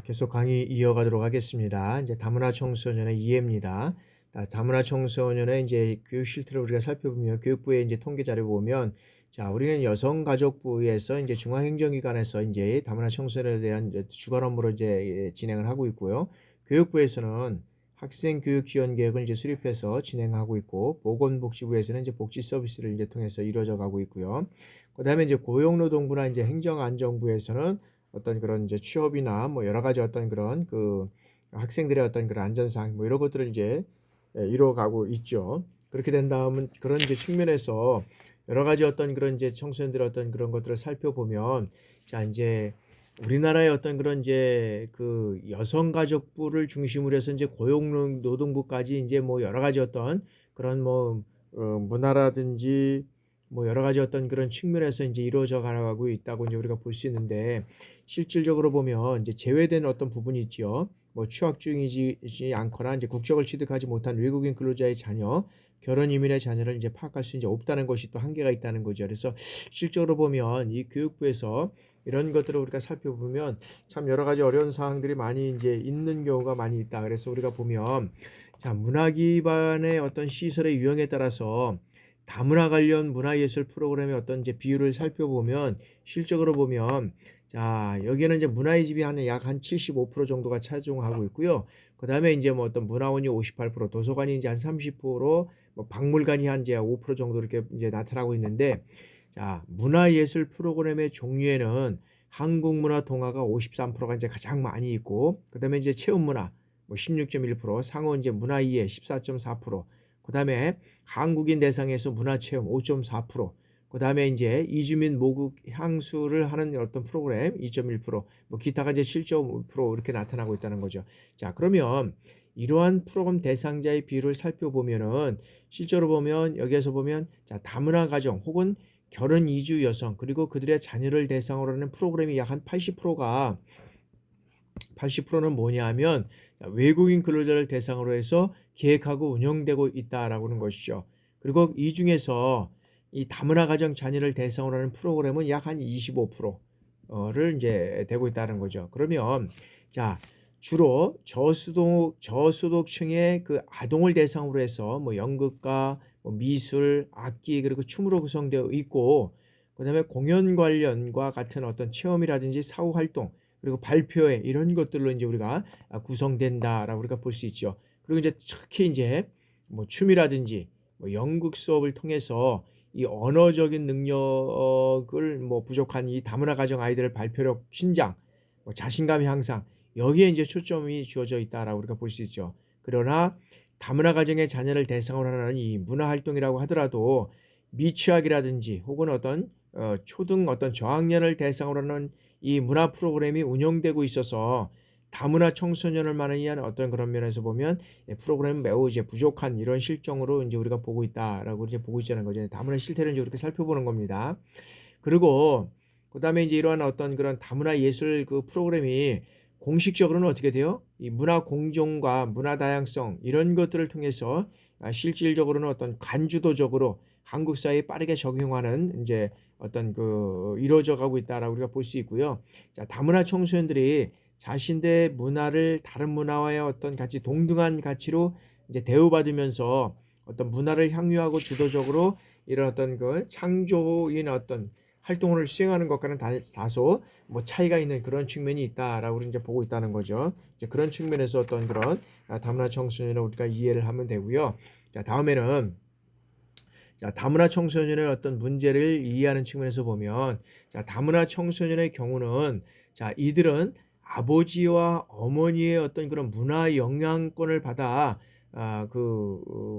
계속 강의 이어가도록 하겠습니다. 이제 다문화 청소년의 이해입니다. 다문화 청소년의 이제 교육 실태를 우리가 살펴보면 교육부의 이제 통계 자료 보면 자, 우리는 여성가족부에서 이제 중앙행정기관에서 이제 다문화 청소년에 대한 이제 주관 업무를 이제 진행을 하고 있고요. 교육부에서는 학생 교육 지원 계획을 이제 수립해서 진행하고 있고, 보건복지부에서는 이제 복지 서비스를 이제 통해서 이루어져 가고 있고요. 그다음에 이제 고용노동부나 이제 행정안전부에서는 어떤 그런 이제 취업이나 뭐 여러 가지 어떤 그런 그 학생들의 어떤 그런 안전사항 뭐 이런 것들을 이제 이루어가고 있죠. 그렇게 된 다음은 그런 이제 측면에서 여러 가지 어떤 그런 이제 청소년들의 어떤 그런 것들을 살펴보면 자 이제 우리나라의 어떤 그런 이제 그 여성가족부를 중심으로 해서 이제 고용노동부까지 이제 뭐 여러 가지 어떤 그런 뭐 문화라든지 뭐 여러 가지 어떤 그런 측면에서 이제 이루어져 가고 있다고 이제 우리가 볼 수 있는데 실질적으로 보면 이제 제외된 어떤 부분이 있지요. 뭐 취학 중이지 않거나 이제 국적을 취득하지 못한 외국인 근로자의 자녀, 결혼 이민의 자녀를 이제 파악할 수 이제 없다는 것이 또 한계가 있다는 거죠. 그래서 실적으로 보면 이 교육부에서 이런 것들을 우리가 살펴보면 참 여러 가지 어려운 사항들이 많이 이제 있는 경우가 많이 있다. 그래서 우리가 보면 자, 문화 기반의 어떤 시설의 유형에 따라서 다문화 관련 문화예술 프로그램의 어떤 이제 비율을 살펴보면 실적으로 보면 자, 여기에는 이제 문화의 집이 약 한 75% 정도가 차지하고 있고요. 그다음에 이제 뭐 어떤 문화원이 58%, 도서관이 이제 한 30%, 뭐 박물관이 한 이제 5% 정도 이렇게 이제 나타나고 있는데 자, 문화예술 프로그램의 종류에는 한국 문화 동화가 53%가 이제 가장 많이 있고 그다음에 이제 체험 문화 뭐 16.1%, 상호 이제 문화이해 14.4%, 그다음에 한국인 대상에서 문화체험 5.4%, 그다음에 이제 이주민 모국 향수를 하는 어떤 프로그램 2.1%, 뭐 기타가 이제 7.5% 이렇게 나타나고 있다는 거죠. 자, 그러면 이러한 프로그램 대상자의 비율을 살펴보면은 실제로 보면 여기에서 보면 자, 다문화 가정 혹은 결혼 이주 여성 그리고 그들의 자녀를 대상으로 하는 프로그램이 약 한 80%가 80%는 뭐냐 하면 외국인 근로자를 대상으로 해서 계획하고 운영되고 있다라고 하는 것이죠. 그리고 이 중에서 이 다문화 가정 자녀를 대상으로 하는 프로그램은 약 한 25%를 이제 되고 있다는 거죠. 그러면 자, 주로 저소득층의 그 아동을 대상으로 해서 뭐 연극과 뭐 미술, 악기 그리고 춤으로 구성되어 있고 그다음에 공연 관련과 같은 어떤 체험이라든지 사후 활동 그리고 발표회 이런 것들로 이제 우리가 구성된다라고 우리가 볼 수 있죠. 그리고 이제 특히 이제 뭐 춤이라든지 뭐 연극 수업을 통해서 이 언어적인 능력을 뭐 부족한 이 다문화 가정 아이들의 발표력 신장, 뭐 자신감 향상 여기에 이제 초점이 주어져 있다라고 우리가 볼 수 있죠. 그러나 다문화 가정의 자녀를 대상으로 하는 이 문화 활동이라고 하더라도 미취학이라든지 혹은 어떤 초등 어떤 저학년을 대상으로 하는 이 문화 프로그램이 운영되고 있어서 다문화 청소년을 위한 어떤 그런 면에서 보면 프로그램은 매우 이제 부족한 이런 실정으로 이제 우리가 보고 있다라고 이제 보고 있자는 거죠. 다문화 실태를 이제 이렇게 살펴보는 겁니다. 그리고 그다음에 이제 이러한 어떤 그런 다문화 예술 그 프로그램이 공식적으로는 어떻게 돼요? 이 문화 공존과 문화 다양성 이런 것들을 통해서 실질적으로는 어떤 관주도적으로 한국 사회에 빠르게 적용하는 이제 어떤 그 이루어져 가고 있다라고 우리가 볼 수 있고요. 자, 다문화 청소년들이 자신의 문화를 다른 문화와의 어떤 같이 동등한 가치로 이제 대우받으면서 어떤 문화를 향유하고 주도적으로 이런 어떤 그 창조인 어떤 활동을 수행하는 것과는 다소 뭐 차이가 있는 그런 측면이 있다라고 우리 이제 보고 있다는 거죠. 이제 그런 측면에서 어떤 그런 다문화 청소년을 우리가 이해를 하면 되고요. 자, 다음에는 자, 다문화 청소년의 어떤 문제를 이해하는 측면에서 보면 자, 다문화 청소년의 경우는 자, 이들은 아버지와 어머니의 어떤 그런 문화 영향권을 받아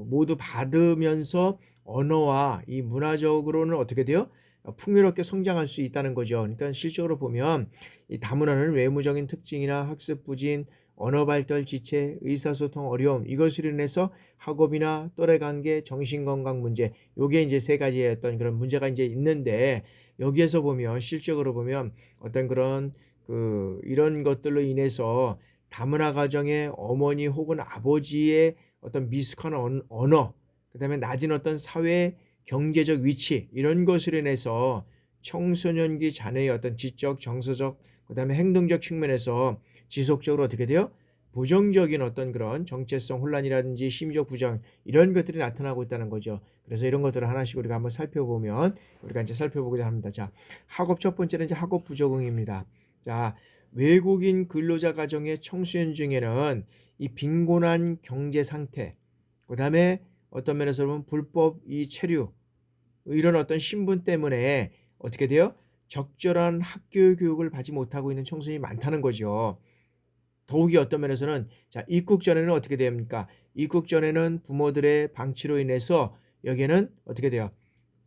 모두 받으면서 언어와 이 문화적으로는 어떻게 돼요? 풍요롭게 성장할 수 있다는 거죠. 그러니까 실적으로 보면 이 다문화는 외모적인 특징이나 학습 부진, 언어 발달 지체, 의사소통 어려움 이것으로 인해서 학업이나 또래 관계, 정신건강 문제 요게 이제 세 가지의 어떤 그런 문제가 이제 있는데 여기에서 보면 실적으로 보면 어떤 그런 그 이런 것들로 인해서 다문화 가정의 어머니 혹은 아버지의 어떤 미숙한 언어, 그다음에 낮은 어떤 사회 경제적 위치 이런 것으로 인해서 청소년기 자녀의 어떤 지적, 정서적 그다음에 행동적 측면에서 지속적으로 어떻게 돼요? 부정적인 어떤 그런 정체성 혼란이라든지 심리적 부정 이런 것들이 나타나고 있다는 거죠. 그래서 이런 것들을 하나씩 우리가 한번 살펴보면 우리가 이제 살펴보고자 합니다. 자, 학업 첫 번째는 이제 학업 부적응입니다. 자, 외국인 근로자 가정의 청소년 중에는 이 빈곤한 경제 상태, 그다음에 어떤 면에서 보면 불법 이 체류 이런 어떤 신분 때문에 어떻게 돼요? 적절한 학교 교육을 받지 못하고 있는 청소년이 많다는 거죠. 더욱이 어떤 면에서는 자, 입국 전에는 어떻게 됩니까? 입국 전에는 부모들의 방치로 인해서 여기에는 어떻게 돼요?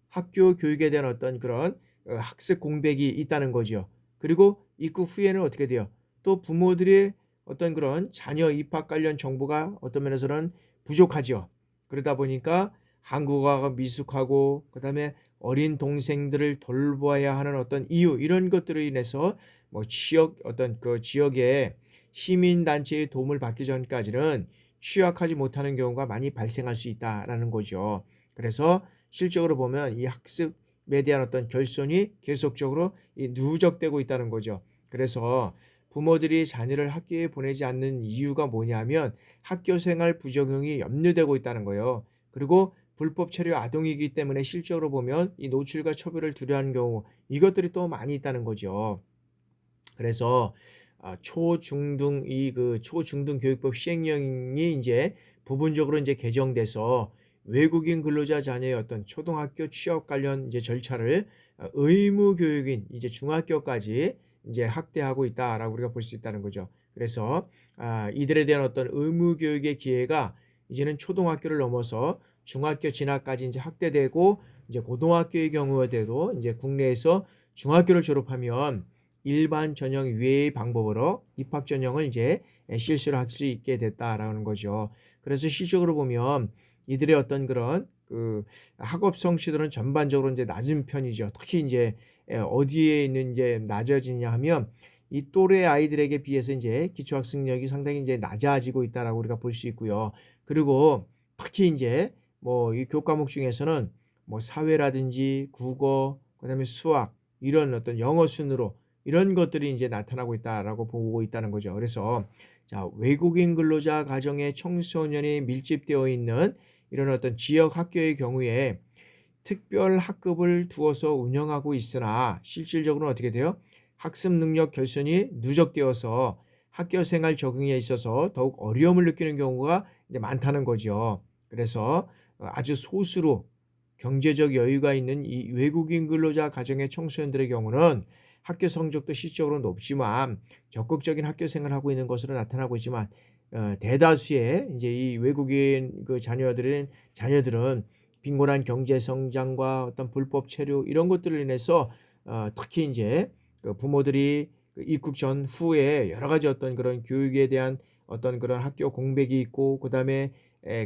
학교 교육에 대한 어떤 그런 학습 공백이 있다는 거죠. 그리고 입국 후에는 어떻게 돼요? 또 부모들의 어떤 그런 자녀 입학 관련 정보가 어떤 면에서는 부족하죠. 그러다 보니까 한국어가 미숙하고 그다음에 어린 동생들을 돌봐야 하는 어떤 이유 이런 것들로 인해서 뭐 지역 어떤 그 지역의 시민 단체의 도움을 받기 전까지는 취약하지 못하는 경우가 많이 발생할 수 있다라는 거죠. 그래서 실적으로 보면 이 학습에 대한 어떤 결손이 계속적으로 누적되고 있다는 거죠. 그래서 부모들이 자녀를 학교에 보내지 않는 이유가 뭐냐면 학교 생활 부적응이 염려되고 있다는 거예요. 그리고 불법 체류 아동이기 때문에 실적으로 보면 이 노출과 처벌을 두려워하는 경우 이것들이 또 많이 있다는 거죠. 그래서 초중등 이 그 초중등 교육법 시행령이 이제 부분적으로 이제 개정돼서 외국인 근로자 자녀의 어떤 초등학교 취업 관련 이제 절차를 의무 교육인 이제 중학교까지 이제 확대하고 있다라고 우리가 볼 수 있다는 거죠. 그래서 이들에 대한 어떤 의무 교육의 기회가 이제는 초등학교를 넘어서 중학교 진학까지 이제 확대되고 이제 고등학교의 경우에도 이제 국내에서 중학교를 졸업하면 일반 전형 외의 방법으로 입학 전형을 이제 실시를 할 수 있게 됐다라는 거죠. 그래서 실적으로 보면 이들의 어떤 그런 그 학업 성취도는 전반적으로 이제 낮은 편이죠. 특히 이제 어디에 있는 이제 낮아지냐 하면 이 또래 아이들에게 비해서 이제 기초학습력이 상당히 이제 낮아지고 있다라고 우리가 볼 수 있고요. 그리고 특히 이제 뭐 이 교과목 중에서는 뭐 사회라든지 국어, 그다음에 수학 이런 어떤 영어 순으로 이런 것들이 이제 나타나고 있다라고 보고 있다는 거죠. 그래서 자, 외국인 근로자 가정의 청소년이 밀집되어 있는 이런 어떤 지역 학교의 경우에 특별 학급을 두어서 운영하고 있으나 실질적으로는 어떻게 돼요? 학습 능력 결손이 누적되어서 학교 생활 적응에 있어서 더욱 어려움을 느끼는 경우가 이제 많다는 거죠. 그래서 아주 소수로 경제적 여유가 있는 이 외국인 근로자 가정의 청소년들의 경우는 학교 성적도 실질적으로 높지만 적극적인 학교 생활을 하고 있는 것으로 나타나고 있지만 대다수의 이제 이 외국인 그 자녀들은 빈곤한 경제 성장과 어떤 불법 체류 이런 것들을 인해서 특히 이제 그 부모들이 그 입국 전후에 여러 가지 어떤 그런 교육에 대한 어떤 그런 학교 공백이 있고 그다음에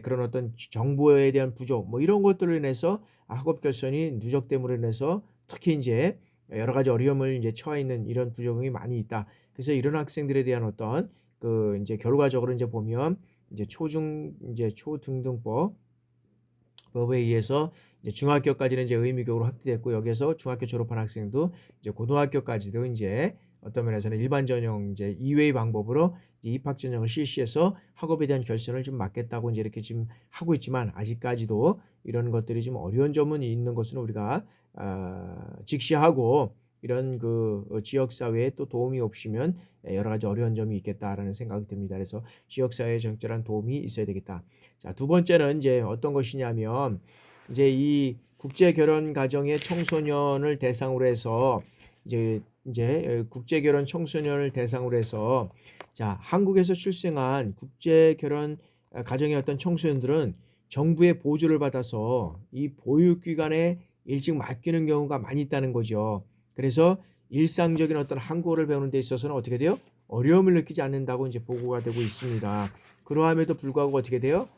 그런 어떤 정보에 대한 부족 뭐 이런 것들로 인해서 학업 결손이 누적됨으로 인해서 특히 이제 여러 가지 어려움을 이제 처해 있는 이런 부적응이 많이 있다. 그래서 이런 학생들에 대한 어떤 그 이제 결과적으로 이제 보면 이제 초등등법 법에 의해서 이제 중학교까지는 이제 의무교육으로 확대됐고 여기에서 중학교 졸업한 학생도 이제 고등학교까지도 이제 어떤 면에서는 일반 전형 이제 이외의 방법으로 이제 입학 전형을 실시해서 학업에 대한 결손을 좀 막겠다고 이제 이렇게 지금 하고 있지만 아직까지도 이런 것들이 좀 어려운 점은 있는 것은 우리가 직시하고 이런 그 지역 사회에 또 도움이 없으면 여러 가지 어려운 점이 있겠다라는 생각이 듭니다. 그래서 지역 사회에 적절한 도움이 있어야 되겠다. 자, 두 번째는 이제 어떤 것이냐면 이제 이 국제 결혼 가정의 청소년을 대상으로 해서 이제 국제 결혼 청소년을 대상으로 해서 자, 한국에서 출생한 국제 결혼 가정의 어떤 청소년들은 정부의 보조를 받아서 이 보육기관에 일찍 맡기는 경우가 많이 있다는 거죠. 그래서 일상적인 어떤 한국어를 배우는 데 있어서는 어떻게 돼요? 어려움을 느끼지 않는다고 이제 보고가 되고 있습니다. 그러함에도 불구하고 어떻게 돼요?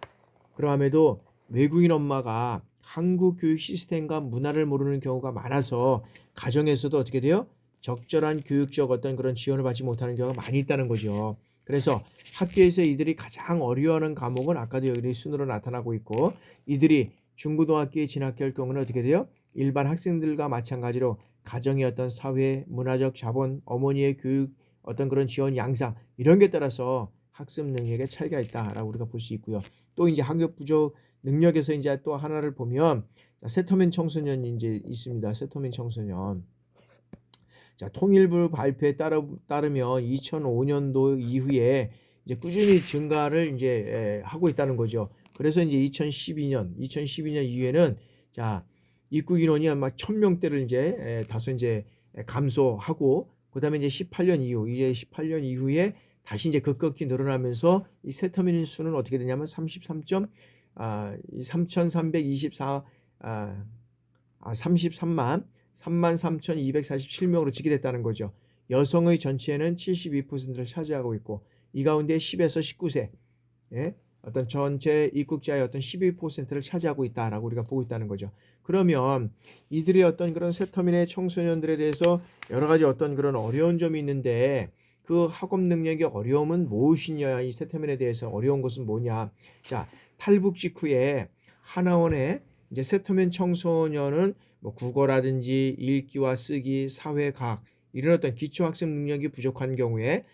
그러함에도 외국인 엄마가 한국 교육 시스템과 문화를 모르는 경우가 많아서 가정에서도 어떻게 돼요? 적절한 교육적 어떤 그런 지원을 받지 못하는 경우가 많이 있다는 거죠. 그래서 학교에서 이들이 가장 어려워하는 과목은 아까도 여기 순으로 나타나고 있고 이들이 중고등학교에 진학할 경우는 어떻게 돼요? 일반 학생들과 마찬가지로 가정의 어떤 사회, 문화적 자본, 어머니의 교육, 어떤 그런 지원 양상 이런 게 따라서 학습 능력의 차이가 있다라고 우리가 볼 수 있고요. 또 이제 학업 부족 능력에서 이제 또 하나를 보면 세터민 청소년이 이제 있습니다. 세터민 청소년. 자, 통일부 발표에 따르면 2005년도 이후에 이제 꾸준히 증가를 이제 하고 있다는 거죠. 그래서 이제 2012년 이후에는 자, 입국 인원이 아마 1,000명대를 이제 다소 이제 감소하고 그다음에 이제 18년 이후에 다시 이제 급격히 늘어나면서 이 세터민 수는 어떻게 되냐면 3,324 33만 33,247명으로 지게 됐다는 거죠. 여성의 전체는 72%를 차지하고 있고 이 가운데 10에서 19세 어떤 전체 입국자의 어떤 12%를 차지하고 있다라고 우리가 보고 있다는 거죠. 그러면 이들의 어떤 그런 세터민의 청소년들에 대해서 여러 가지 어떤 그런 어려운 점이 있는데 그 학업 능력의 어려움은 무엇이냐? 이 세터민에 대해서 어려운 것은 뭐냐? 자, 탈북 직후에 하나원에 이제 세터민 청소년은 뭐 국어라든지 읽기와 쓰기, 사회과학 이런 어떤 기초학습 능력이 부족한 경우에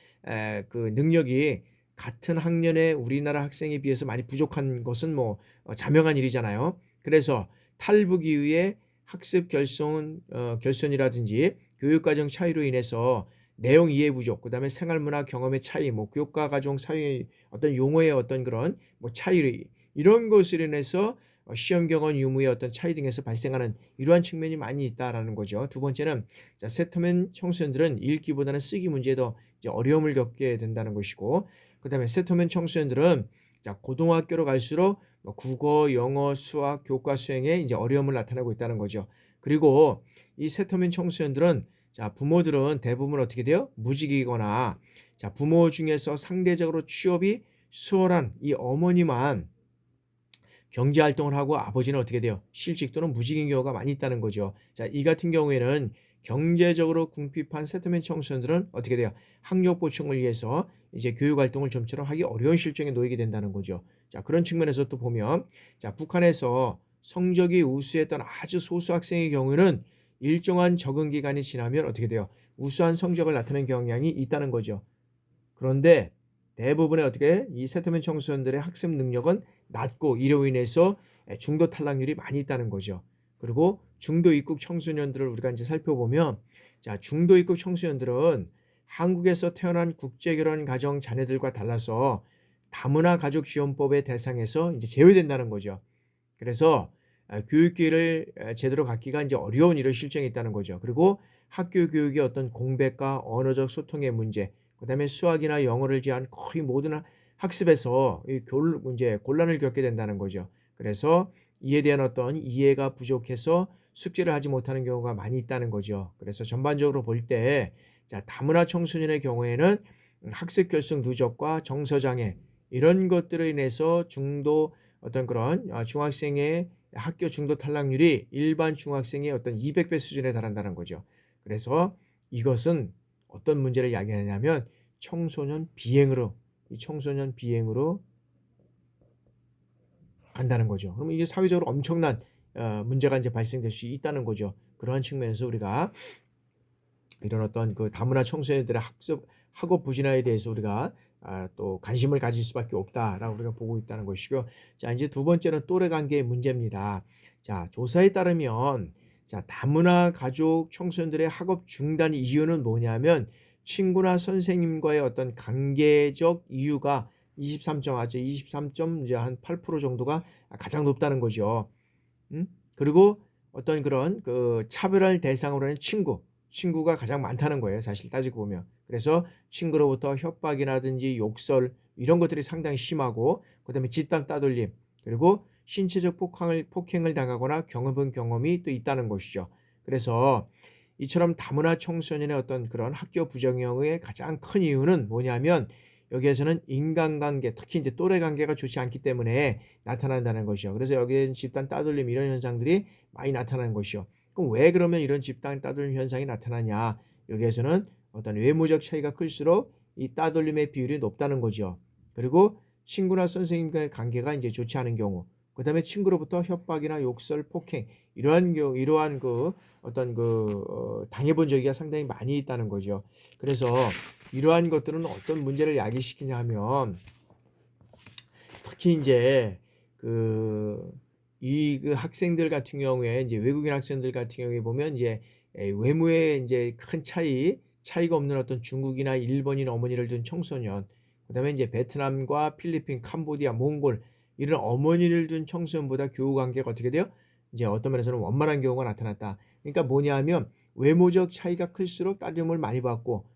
그 능력이 같은 학년의 우리나라 학생에 비해서 많이 부족한 것은 뭐 자명한 일이잖아요. 그래서 탈북 이후에 학습 결손이라든지 교육과정 차이로 인해서 내용 이해 부족, 그다음에 생활문화 경험의 차이, 뭐 교육과 가정 사이의 어떤 용어의 어떤 그런 뭐 차이 이런 것으로 인해서 시험 경험 유무의 어떤 차이 등에서 발생하는 이러한 측면이 많이 있다라는 거죠. 두 번째는 자, 세터민 청소년들은 읽기보다는 쓰기 문제에 더 이제 어려움을 겪게 된다는 것이고, 그다음에 세터민 청소년들은 자, 고등학교로 갈수록 뭐 국어, 영어, 수학, 교과 수행에 이제 어려움을 나타내고 있다는 거죠. 그리고 이 세터민 청소년들은 자, 부모들은 대부분 어떻게 돼요? 무직이거나 자, 부모 중에서 상대적으로 취업이 수월한 이 어머니만 경제활동을 하고 아버지는 어떻게 돼요? 실직 또는 무직인 경우가 많이 있다는 거죠. 자, 이 같은 경우에는 경제적으로 궁핍한 세터민 청소년들은 어떻게 돼요? 학력 보충을 위해서 이제 교육활동을 좀처럼 하기 어려운 실정에 놓이게 된다는 거죠. 자, 그런 측면에서 또 보면 자, 북한에서 성적이 우수했던 아주 소수 학생의 경우는 일정한 적응 기간이 지나면 어떻게 돼요? 우수한 성적을 나타내는 경향이 있다는 거죠. 그런데 대부분의 어떻게 이 세터민 청소년들의 학습 능력은 낮고 이로 인해서 중도 탈락률이 많이 있다는 거죠. 그리고 중도 입국 청소년들을 우리가 이제 살펴보면 자, 중도 입국 청소년들은 한국에서 태어난 국제결혼 가정 자녀들과 달라서 다문화 가족 지원법의 대상에서 이제 제외된다는 거죠. 그래서 교육기를 제대로 갖기가 이제 어려운 이런 실정이 있다는 거죠. 그리고 학교 교육의 어떤 공백과 언어적 소통의 문제, 그다음에 수학이나 영어를 제한 거의 모든 학습에서 이제 곤란을 겪게 된다는 거죠. 그래서 이에 대한 어떤 이해가 부족해서 숙제를 하지 못하는 경우가 많이 있다는 거죠. 그래서 전반적으로 볼 때 자, 다문화 청소년의 경우에는 학습 결속 누적과 정서 장애 이런 것들로 인해서 중도 어떤 그런 중학생의 학교 중도 탈락률이 일반 중학생의 어떤 200배 수준에 달한다는 거죠. 그래서 이것은 어떤 문제를 야기하냐면 청소년 비행으로 간다는 거죠. 그러면 이게 사회적으로 엄청난 문제가 이제 발생될 수 있다는 거죠. 그러한 측면에서 우리가 이런 어떤 그 다문화 청소년들의 학업 부진화에 대해서 우리가 또 관심을 가질 수밖에 없다라고 우리가 보고 있다는 것이고요. 자, 이제 두 번째는 또래 관계의 문제입니다. 자, 조사에 따르면 자, 다문화 가족 청소년들의 학업 중단 이유는 뭐냐면 친구나 선생님과의 어떤 관계적 이유가 23점 이제 한 8% 정도가 가장 높다는 거죠. 그리고 어떤 그런 그 차별할 대상으로 하는 친구가 가장 많다는 거예요. 사실 따지고 보면. 그래서 친구로부터 협박이라든지 욕설 이런 것들이 상당히 심하고 그다음에 집단 따돌림 그리고 신체적 폭행을 당하거나 경험한 경험이 또 있다는 것이죠. 그래서 이처럼 다문화 청소년의 어떤 그런 학교 부정형의 가장 큰 이유는 뭐냐면 여기에서는 인간관계, 특히 이제 또래 관계가 좋지 않기 때문에 나타난다는 것이죠. 그래서 여기에는 집단 따돌림 이런 현상들이 많이 나타나는 것이죠. 그럼 왜 그러면 이런 집단 따돌림 현상이 나타나냐? 여기에서는 어떤 외모적 차이가 클수록 이 따돌림의 비율이 높다는 거죠. 그리고 친구나 선생님과의 관계가 이제 좋지 않은 경우, 그다음에 친구로부터 협박이나 욕설, 폭행 이러한 그 어떤 당해본 적이 상당히 많이 있다는 거죠. 그래서 이러한 것들은 어떤 문제를 야기시키냐 하면 특히 인제 그 학생들 같은 경우에 인제 외국인 학생들 같은 경우에 보면 이제 외모에 인제 큰 차이가 없는 어떤 중국이나 일본인 어머니를 둔 청소년, 그다음에 인제 베트남과 필리핀, 캄보디아, 몽골 이런 어머니를 둔 청소년보다 교우 관계가 어떻게 돼요? 이제 어떤 면에서는 원만한 경우가 나타났다. 그러니까 뭐냐 하면 외모적 차이가 클수록 따름을 많이 받고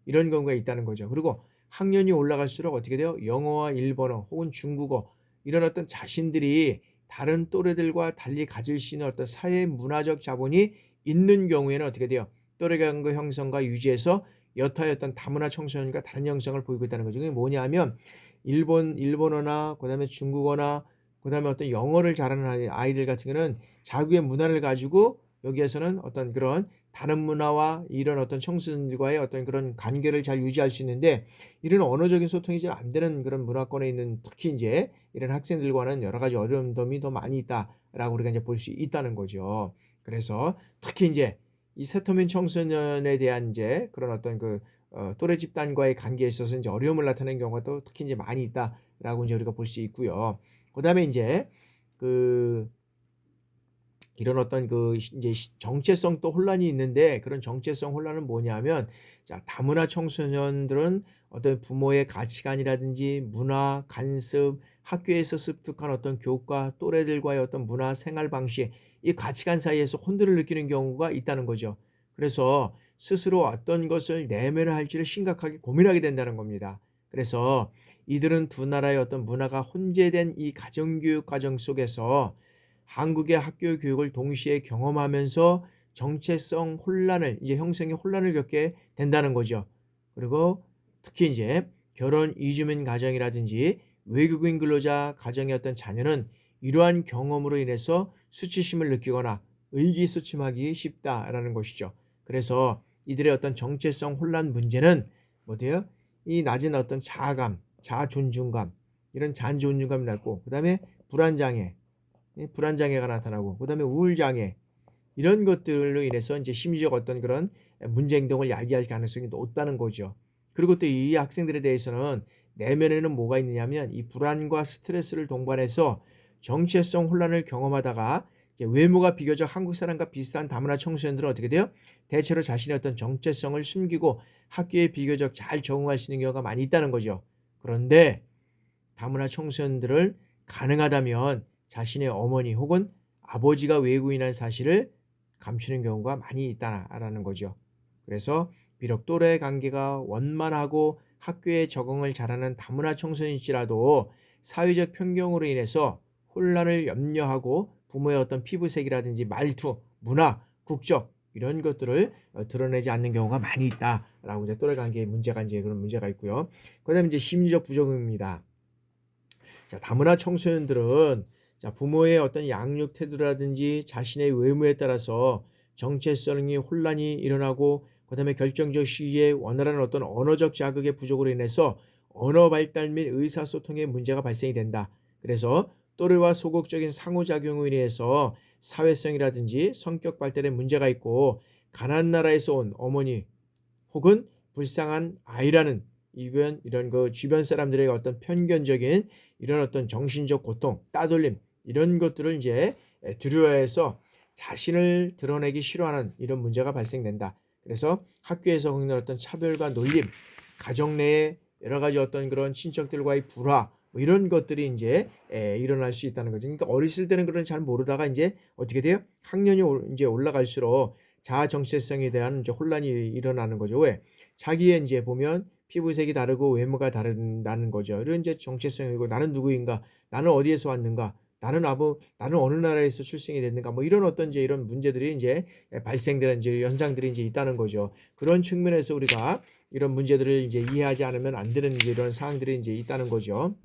이런 경우가 있다는 거죠. 그리고 학년이 올라갈수록 어떻게 돼요? 영어와 일본어 혹은 중국어 이런 어떤 자신들이 다른 또래들과 달리 가질 수 있는 어떤 사회 문화적 자본이 있는 경우에는 어떻게 돼요? 또래 간의 형성과 유지에서 여타의 어떤 다문화 청소년과 다른 형성을 보이고 있다는 거죠. 그게 뭐냐 하면 일본어나 그다음에 중국어나 그다음에 어떤 영어를 잘하는 아이들 같은 경우는 자국의 문화를 가지고 여기에서는 어떤 그런 다른 문화와 이런 어떤 청소년들과의 어떤 그런 관계를 잘 유지할 수 있는데, 이런 언어적인 소통이 잘 안 되는 그런 문화권에 있는 특히 이제 이런 학생들과는 여러 가지 어려움이 더 많이 있다라고 우리가 이제 볼 수 있다는 거죠. 그래서 특히 이제 이 세터민 청소년에 대한 이제 그런 어떤 또래 집단과의 관계에 있어서 이제 어려움을 나타내는 경우가 또 특히 이제 많이 있다라고 이제 우리가 볼 수 있고요. 그다음에 이제 그 이런 어떤 이제 정체성 또 혼란이 있는데, 그런 정체성 혼란은 뭐냐면, 자, 다문화 청소년들은 어떤 부모의 가치관이라든지 문화, 관습, 학교에서 습득한 어떤 교과, 또래들과의 어떤 문화, 생활 방식, 이 가치관 사이에서 혼돈을 느끼는 경우가 있다는 거죠. 그래서 스스로 어떤 것을 내면화 할지를 심각하게 고민하게 된다는 겁니다. 그래서 이들은 두 나라의 어떤 문화가 혼재된 이 가정교육 과정 속에서 한국의 학교 교육을 동시에 경험하면서 정체성 혼란을 이제 형성의 혼란을 겪게 된다는 거죠. 그리고 특히 이제 결혼 이주민 가정이라든지 외국인 근로자 가정의 어떤 자녀는 이러한 경험으로 인해서 수치심을 느끼거나 의기소침하기 쉽다라는 것이죠. 그래서 이들의 어떤 정체성 혼란 문제는 뭐돼요? 이 낮은 어떤 자아감, 자존중감, 이런 자존중감이 낮고, 그다음에 불안장애, 불안장애가 나타나고, 그다음에 우울장애, 이런 것들로 인해서 이제 심리적 어떤 그런 문제 행동을 야기할 가능성이 높다는 거죠. 그리고 또 이 학생들에 대해서는 내면에는 뭐가 있느냐면 이 불안과 스트레스를 동반해서 정체성 혼란을 경험하다가 이제 외모가 비교적 한국 사람과 비슷한 다문화 청소년들은 어떻게 돼요? 대체로 자신의 어떤 정체성을 숨기고 학교에 비교적 잘 적응할 수 있는 경우가 많이 있다는 거죠. 그런데 다문화 청소년들을 가능하다면 자신의 어머니 혹은 아버지가 외국인이라는 사실을 감추는 경우가 많이 있다라는 거죠. 그래서 비록 또래 관계가 원만하고 학교에 적응을 잘하는 다문화 청소년일지라도 사회적 편견으로 인해서 혼란을 염려하고 부모의 어떤 피부색이라든지 말투, 문화, 국적 이런 것들을 드러내지 않는 경우가 많이 있다라고 이제 또래 관계에 문제가 이제 그런 문제가 있고요. 그다음에 이제 심리적 부적응입니다. 자, 다문화 청소년들은 자, 부모의 어떤 양육 태도라든지 자신의 외모에 따라서 정체성이 혼란이 일어나고, 그다음에 결정적 시기에 원활한 어떤 언어적 자극의 부족으로 인해서 언어 발달 및 의사소통에 문제가 발생이 된다. 그래서 또래와 소극적인 상호작용으로 인해서 사회성이라든지 성격 발달에 문제가 있고, 가난한 나라에서 온 어머니 혹은 불쌍한 아이라는 이런 주변 사람들의 어떤 편견적인 이런 어떤 정신적 고통, 따돌림 이런 것들을 이제 두려워해서 자신을 드러내기 싫어하는 이런 문제가 발생된다. 그래서 학교에서 겪는 어떤 차별과 놀림, 가정 내에 여러 가지 어떤 그런 친척들과의 불화 뭐 이런 것들이 이제 일어날 수 있다는 거죠. 그러니까 어렸을 때는 그런 잘 모르다가 이제 어떻게 돼요? 학년이 이제 올라갈수록 자아 정체성에 대한 이제 혼란이 일어나는 거죠. 왜? 자기의 이제 보면 피부색이 다르고 외모가 다르다는 거죠. 이런 이제 정체성이고, 나는 누구인가? 나는 어디에서 왔는가? 나는 어느 나라에서 출생이 됐는가? 뭐 이런 어떤 이제 이런 문제들이 이제 발생되는 이제 현상들이 이제 있다는 거죠. 그런 측면에서 우리가 이런 문제들을 이제 이해하지 않으면 안 되는 이제 이런 사항들이 이제 있다는 거죠.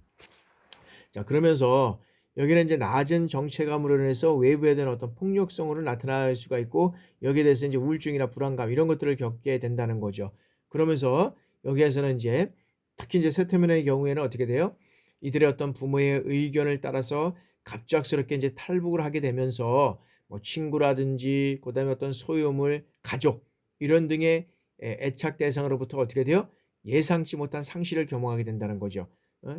자, 그러면서 여기는 이제 낮은 정체감으로 인해서 외부에 대한 어떤 폭력성으로 나타날 수가 있고, 여기에 대해서 이제 우울증이나 불안감 이런 것들을 겪게 된다는 거죠. 그러면서 여기에서는 이제 특히 이제 세태민의 경우에는 어떻게 돼요? 이들의 어떤 부모의 의견을 따라서 갑작스럽게 이제 탈북을 하게 되면서 뭐 친구라든지 그다음에 어떤 소유물, 가족 이런 등의 애착 대상으로부터 어떻게 돼요? 예상치 못한 상실을 경험하게 된다는 거죠.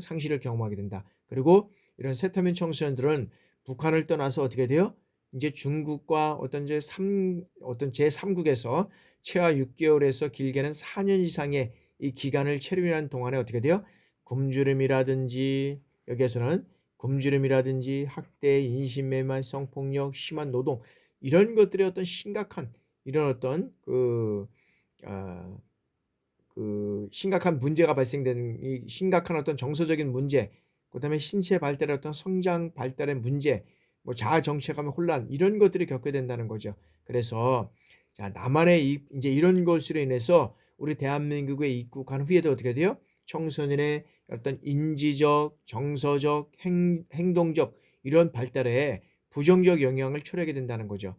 상실을 경험하게 된다. 그리고 이런 세터민 청소년들은 북한을 떠나서 어떻게 돼요? 이제 중국과 어떤 제3국에서 최하 6개월에서 길게는 4년 이상의 이 기간을 체류하는 동안에 어떻게 돼요? 굶주림이라든지 여기에서는 굶주림이라든지 학대, 인신매매, 성폭력, 심한 노동 이런 것들의 어떤 심각한 이런 어떤 아, 심각한 문제가 발생되는 이 심각한 어떤 정서적인 문제, 그다음에 신체 발달의 어떤 성장 발달의 문제, 뭐 자아 정체감의 혼란 이런 것들이 겪게 된다는 거죠. 그래서 자 남한의 이제 이런 것으로 인해서 우리 대한민국에 입국한 후에도 어떻게 돼요? 청소년의 어떤 인지적, 정서적, 행동적 이런 발달에 부정적 영향을 초래하게 된다는 거죠.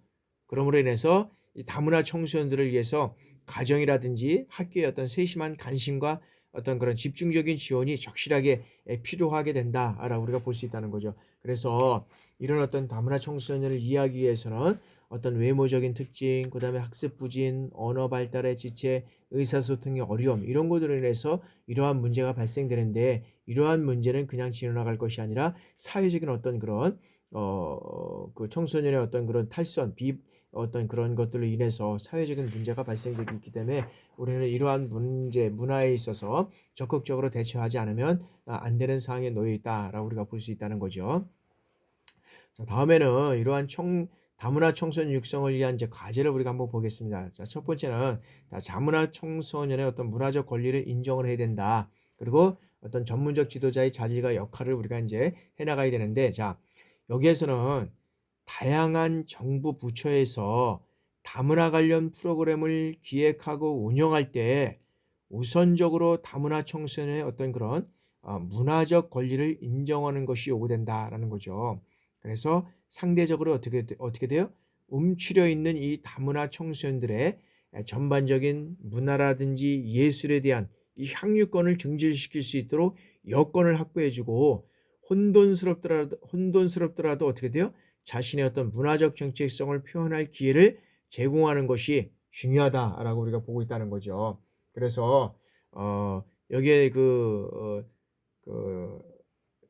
그러므로 인해서 이 다문화 청소년들을 위해서 가정이라든지 학교의 어떤 세심한 관심과 어떤 그런 집중적인 지원이 적실하게 필요하게 된다라고 우리가 볼 수 있다는 거죠. 그래서 이런 어떤 다문화 청소년을 이해하기 위해서는 어떤 외모적인 특징, 그다음에 학습 부진, 언어 발달의 지체, 의사소통의 어려움 이런 것들로 인해서 이러한 문제가 발생되는데 이러한 문제는 그냥 지나갈 것이 아니라 사회적인 어떤 그런 그 청소년의 어떤 그런 탈선, 어떤 그런 것들로 인해서 사회적인 문제가 발생되고 있기 때문에 우리는 이러한 문제, 문화에 있어서 적극적으로 대처하지 않으면 안 되는 상황에 놓여 있다라고 우리가 볼 수 있다는 거죠. 자, 다음에는 이러한 다문화 청소년 육성을 위한 이제 과제를 우리가 한번 보겠습니다. 자, 첫 번째는 다문화 청소년의 어떤 문화적 권리를 인정을 해야 된다. 그리고 어떤 전문적 지도자의 자질과 역할을 우리가 이제 해나가야 되는데, 자, 여기에서는 다양한 정부 부처에서 다문화 관련 프로그램을 기획하고 운영할 때 우선적으로 다문화 청소년의 어떤 그런 문화적 권리를 인정하는 것이 요구된다라는 거죠. 그래서 상대적으로 어떻게 돼요? 움츠려 있는 이 다문화 청소년들의 전반적인 문화라든지 예술에 대한 이 향유권을 증진시킬 수 있도록 여건을 확보해주고 혼돈스럽더라도 어떻게 돼요? 자신의 어떤 문화적 정체성을 표현할 기회를 제공하는 것이 중요하다라고 우리가 보고 있다는 거죠. 그래서 여기에 그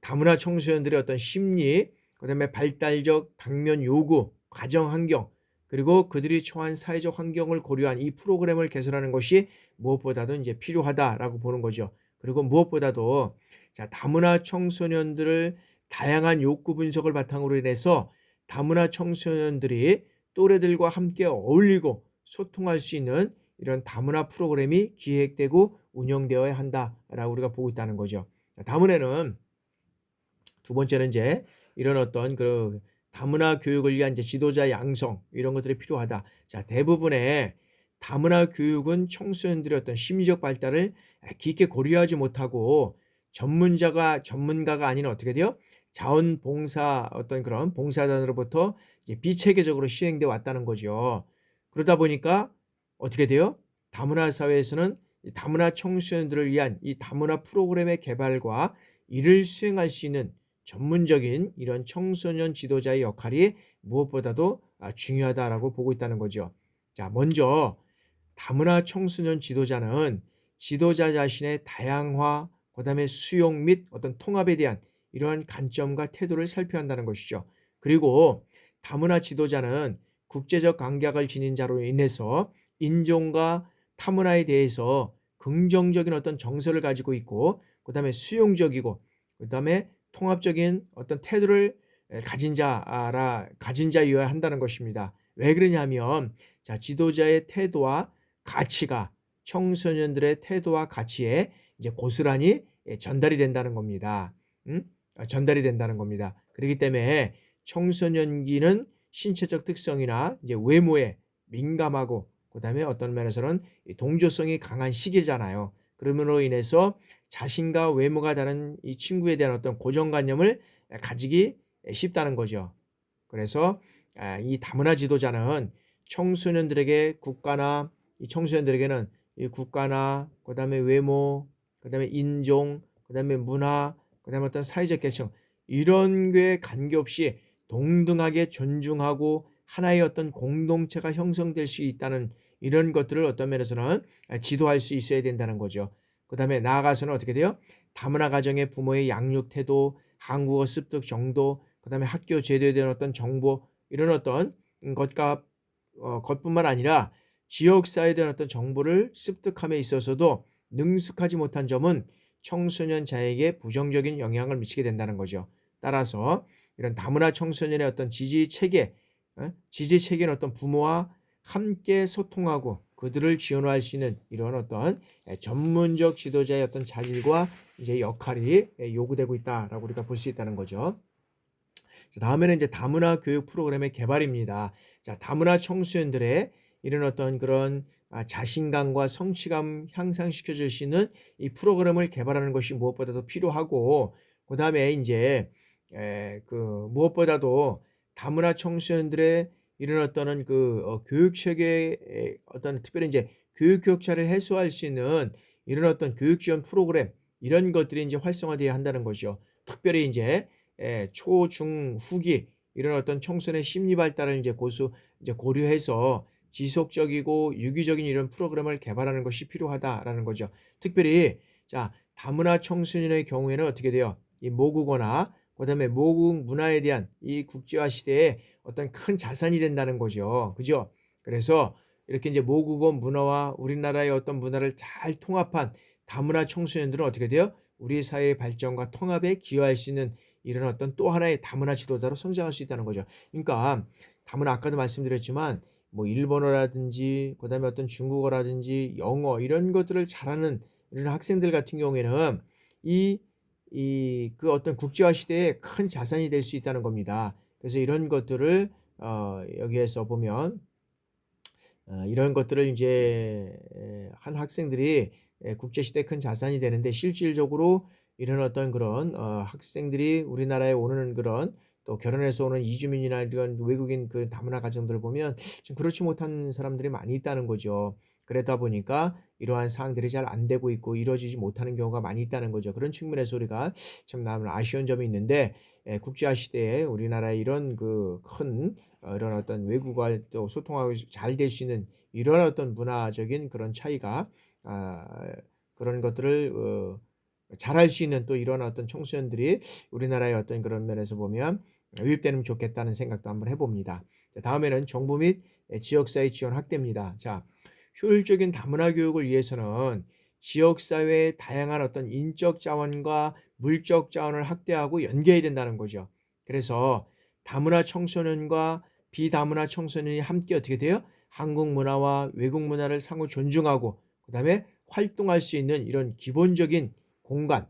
다문화 청소년들의 어떤 심리, 그다음에 발달적 당면 요구, 가정 환경, 그리고 그들이 처한 사회적 환경을 고려한 이 프로그램을 개선하는 것이 무엇보다도 이제 필요하다라고 보는 거죠. 그리고 무엇보다도 자, 다문화 청소년들을 다양한 욕구 분석을 바탕으로 인해서 다문화 청소년들이 또래들과 함께 어울리고 소통할 수 있는 이런 다문화 프로그램이 기획되고 운영되어야 한다라고 우리가 보고 있다는 거죠. 다문에는 두 번째는 이제 이런 어떤 다문화 교육을 위한 이제 지도자 양성 이런 것들이 필요하다. 자, 대부분의 다문화 교육은 청소년들의 어떤 심리적 발달을 깊게 고려하지 못하고 전문가가 아닌 어떻게 돼요? 자원봉사 어떤 그런 봉사단으로부터 이제 비체계적으로 시행돼 왔다는 거죠. 그러다 보니까 어떻게 돼요? 다문화 사회에서는 이 다문화 청소년들을 위한 이 다문화 프로그램의 개발과 이를 수행할 수 있는 전문적인 이런 청소년 지도자의 역할이 무엇보다도 중요하다라고 보고 있다는 거죠. 자, 먼저 다문화 청소년 지도자는 지도자 자신의 다양화, 그다음에 수용 및 어떤 통합에 대한 이러한 관점과 태도를 살펴야 한다는 것이죠. 그리고 다문화 지도자는 국제적 감각을 지닌 자로 인해서 인종과 타문화에 대해서 긍정적인 어떤 정서를 가지고 있고 그다음에 수용적이고 그다음에 통합적인 어떤 태도를 가진 자여야 한다는 것입니다. 왜 그러냐면 자, 지도자의 태도와 가치가 청소년들의 태도와 가치에 이제 고스란히 전달이 된다는 겁니다. 전달이 된다는 겁니다. 그렇기 때문에 청소년기는 신체적 특성이나 이제 외모에 민감하고 그다음에 어떤 면에서는 동조성이 강한 시기잖아요. 그러므로 인해서 자신과 외모가 다른 이 친구에 대한 어떤 고정관념을 가지기 쉽다는 거죠. 그래서 이 다문화 지도자는 청소년들에게 이 청소년들에게는 이 국가나 그다음에 외모, 그다음에 인종, 그다음에 문화, 그다음에 어떤 사회적 계층 이런 게 관계없이 동등하게 존중하고 하나의 어떤 공동체가 형성될 수 있다는 이런 것들을 어떤 면에서는 지도할 수 있어야 된다는 거죠. 그다음에 나아가서는 어떻게 돼요? 다문화 가정의 부모의 양육 태도, 한국어 습득 정도, 그다음에 학교 제도에 대한 어떤 정보 이런 어떤 것뿐만 아니라 지역 사회에 대한 어떤 정보를 습득함에 있어서도 능숙하지 못한 점은 청소년 자에게 부정적인 영향을 미치게 된다는 거죠. 따라서 이런 다문화 청소년의 어떤 지지 체계는 어떤 부모와 함께 소통하고 그들을 지원할 수 있는 이런 어떤 전문적 지도자의 어떤 자질과 이제 역할이 요구되고 있다라고 우리가 볼 수 있다는 거죠. 자, 다음에는 이제 다문화 교육 프로그램의 개발입니다. 자, 다문화 청소년들의 이런 어떤 그런 자신감과 성취감 향상시켜 줄 수 있는 이 프로그램을 개발하는 것이 무엇보다도 필요하고, 그다음에 이제 무엇보다도 다문화 청소년들의 이런 어떤 교육 체계의 어떤 특별히 이제 교육 격차를 해소할 수 있는 이런 어떤 교육 지원 프로그램 이런 것들이 이제 활성화되어야 한다는 거죠. 특별히 이제 초, 중, 후기 이런 어떤 청소년의 심리 발달을 이제 고려해서 지속적이고 유기적인 이런 프로그램을 개발하는 것이 필요하다라는 거죠. 특별히 자, 다문화 청소년의 경우에는 어떻게 돼요? 이 모국어나 그다음에 모국 문화에 대한 이 국제화 시대에 어떤 큰 자산이 된다는 거죠. 그죠? 그래서 이렇게 이제 모국어 문화와 우리나라의 어떤 문화를 잘 통합한 다문화 청소년들은 어떻게 돼요? 우리 사회의 발전과 통합에 기여할 수 있는 이런 어떤 또 하나의 다문화 지도자로 성장할 수 있다는 거죠. 그러니까 다문화 아까도 말씀드렸지만 뭐 일본어라든지 그다음에 어떤 중국어라든지 영어 이런 것들을 잘하는 이런 학생들 같은 경우에는 그 어떤 국제화 시대에 큰 자산이 될 수 있다는 겁니다. 그래서 이런 것들을 여기에서 보면 이런 것들을 이제 한 학생들이 국제 시대에 큰 자산이 되는데 실질적으로 이런 어떤 그런 학생들이 우리나라에 오는 그런 또 결혼해서 오는 이주민이나 이런 외국인 그 다문화 가정들을 보면 좀 그렇지 못한 사람들이 많이 있다는 거죠. 그러다 보니까 이러한 사항들이 잘 안 되고 있고 이루어지지 못하는 경우가 많이 있다는 거죠. 그런 측면에서 우리가 참 나는 아쉬운 점이 있는데 국제화 시대에 우리나라의 이런 큰 이런 어떤 외국과 또 소통하고 잘 될 수 있는 이런 어떤 문화적인 그런 차이가 그런 것들을 잘할 수 있는 또 이런 어떤 청소년들이 우리나라의 어떤 그런 면에서 보면 유입되면 좋겠다는 생각도 한번 해봅니다. 다음에는 정부 및 지역사회 지원 확대입니다. 자, 효율적인 다문화 교육을 위해서는 지역사회의 다양한 어떤 인적 자원과 물적 자원을 확대하고 연계해야 된다는 거죠. 그래서 다문화 청소년과 비다문화 청소년이 함께 어떻게 돼요? 한국 문화와 외국 문화를 상호 존중하고 그다음에 활동할 수 있는 이런 기본적인 공간,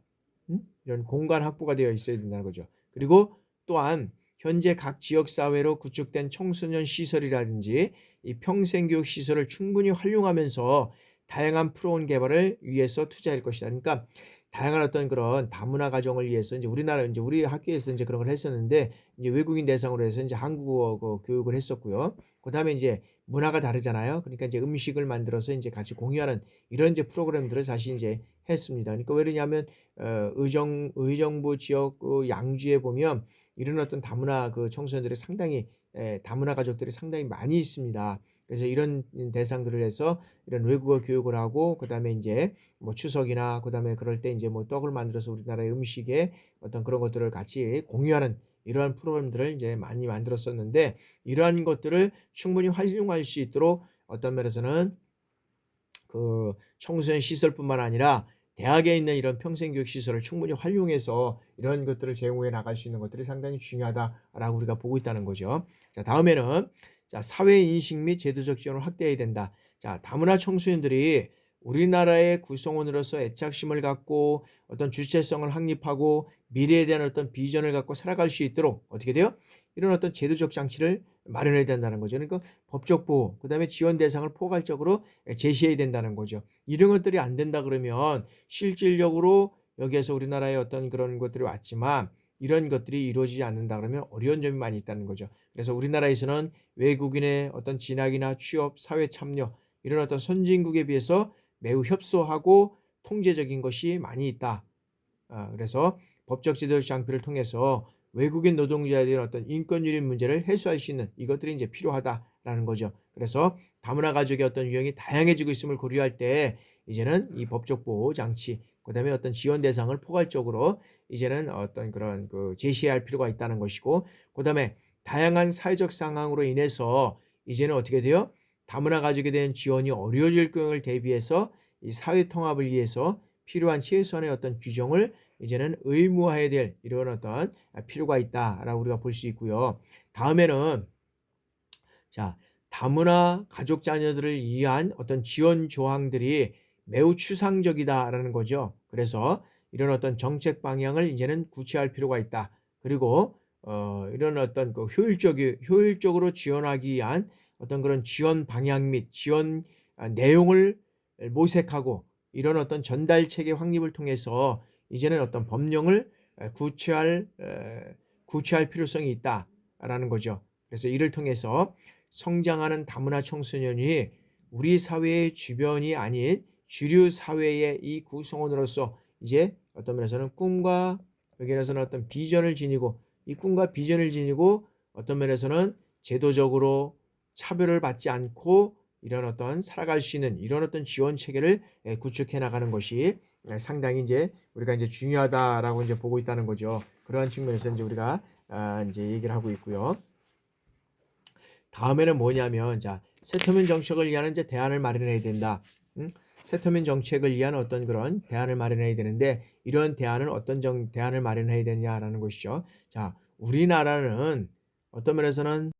이런 공간 확보가 되어 있어야 된다는 거죠. 그리고 또한 현재 각 지역사회로 구축된 청소년 시설이라든지 이 평생교육 시설을 충분히 활용하면서 다양한 프로그램 개발을 위해서 투자할 것이다. 그러니까 다양한 어떤 그런 다문화 가정을 위해서 이제 우리 학교에서 이제 그런 걸 했었는데 이제 외국인 대상으로 해서 이제 한국어 교육을 했었고요. 그다음에 이제 문화가 다르잖아요. 그러니까 이제 음식을 만들어서 이제 같이 공유하는 이런 이제 프로그램들을 사실 이제 했습니다. 그러니까 왜 그러냐면 의정부 지역 양주에 보면 이런 어떤 다문화 청소년들이 상당히 다문화 가족들이 상당히 많이 있습니다. 그래서 이런 대상들을 해서 이런 외국어 교육을 하고 그다음에 이제 뭐 추석이나 그다음에 그럴 때 이제 뭐 떡을 만들어서 우리나라의 음식에 어떤 그런 것들을 같이 공유하는 이러한 프로그램들을 이제 많이 만들었었는데 이러한 것들을 충분히 활용할 수 있도록 어떤 면에서는 청소년 시설뿐만 아니라 대학에 있는 이런 평생교육 시설을 충분히 활용해서 이런 것들을 제공해 나갈 수 있는 것들이 상당히 중요하다라고 우리가 보고 있다는 거죠. 자, 다음에는 자, 사회 인식 및 제도적 지원을 확대해야 된다. 자, 다문화 청소년들이 우리나라의 구성원으로서 애착심을 갖고 어떤 주체성을 확립하고 미래에 대한 어떤 비전을 갖고 살아갈 수 있도록 어떻게 돼요? 이런 어떤 제도적 장치를 마련해야 된다는 거죠. 그러니까 법적 보호, 그다음에 지원 대상을 포괄적으로 제시해야 된다는 거죠. 이런 것들이 안 된다 그러면 실질적으로 여기에서 우리나라의 어떤 그런 것들이 왔지만 이런 것들이 이루어지지 않는다 그러면 어려운 점이 많이 있다는 거죠. 그래서 우리나라에서는 외국인의 어떤 진학이나 취업, 사회 참여 이런 어떤 선진국에 비해서 매우 협소하고 통제적인 것이 많이 있다. 그래서 법적 제도 장치를 통해서 외국인 노동자들의 어떤 인권 유린 문제를 해소할 수 있는 이것들이 이제 필요하다라는 거죠. 그래서 다문화 가족의 어떤 유형이 다양해지고 있음을 고려할 때 이제는 이 법적 보호 장치, 그다음에 어떤 지원 대상을 포괄적으로 이제는 어떤 그런 제시해야 할 필요가 있다는 것이고, 그다음에 다양한 사회적 상황으로 인해서 이제는 어떻게 돼요? 다문화 가족에 대한 지원이 어려워질 경우를 대비해서 이 사회 통합을 위해서 필요한 최소한의 어떤 규정을 이제는 의무화해야 될 이런 어떤 필요가 있다라고 우리가 볼 수 있고요. 다음에는 자, 다문화 가족 자녀들을 위한 어떤 지원 조항들이 매우 추상적이다라는 거죠. 그래서 이런 어떤 정책 방향을 이제는 구체화할 필요가 있다. 그리고 이런 어떤 효율적으로 지원하기 위한 어떤 그런 지원 방향 및 지원 내용을 모색하고 이런 어떤 전달 체계 확립을 통해서 이제는 어떤 법령을 구체화할 필요성이 있다라는 거죠. 그래서 이를 통해서 성장하는 다문화 청소년이 우리 사회의 주변이 아닌 주류 사회의 이 구성원으로서 이제 어떤 면에서는 꿈과 여기에서는 어떤 비전을 지니고 이 꿈과 비전을 지니고 어떤 면에서는 제도적으로 차별을 받지 않고 이런 어떤 살아갈 수 있는 이런 어떤 지원 체계를 구축해 나가는 것이 상당히 이제 우리가 이제 중요하다라고 이제 보고 있다는 거죠. 그러한 측면에서 이제 우리가 이제 얘기를 하고 있고요. 다음에는 뭐냐면 자, 세터민 정책을 위한 이제 대안을 마련해야 된다. 세터민 정책을 위한 어떤 그런 대안을 마련해야 되는데 이런 대안은 어떤 대안을 마련해야 되냐라는 것이죠. 자, 우리나라는 어떤 면에서는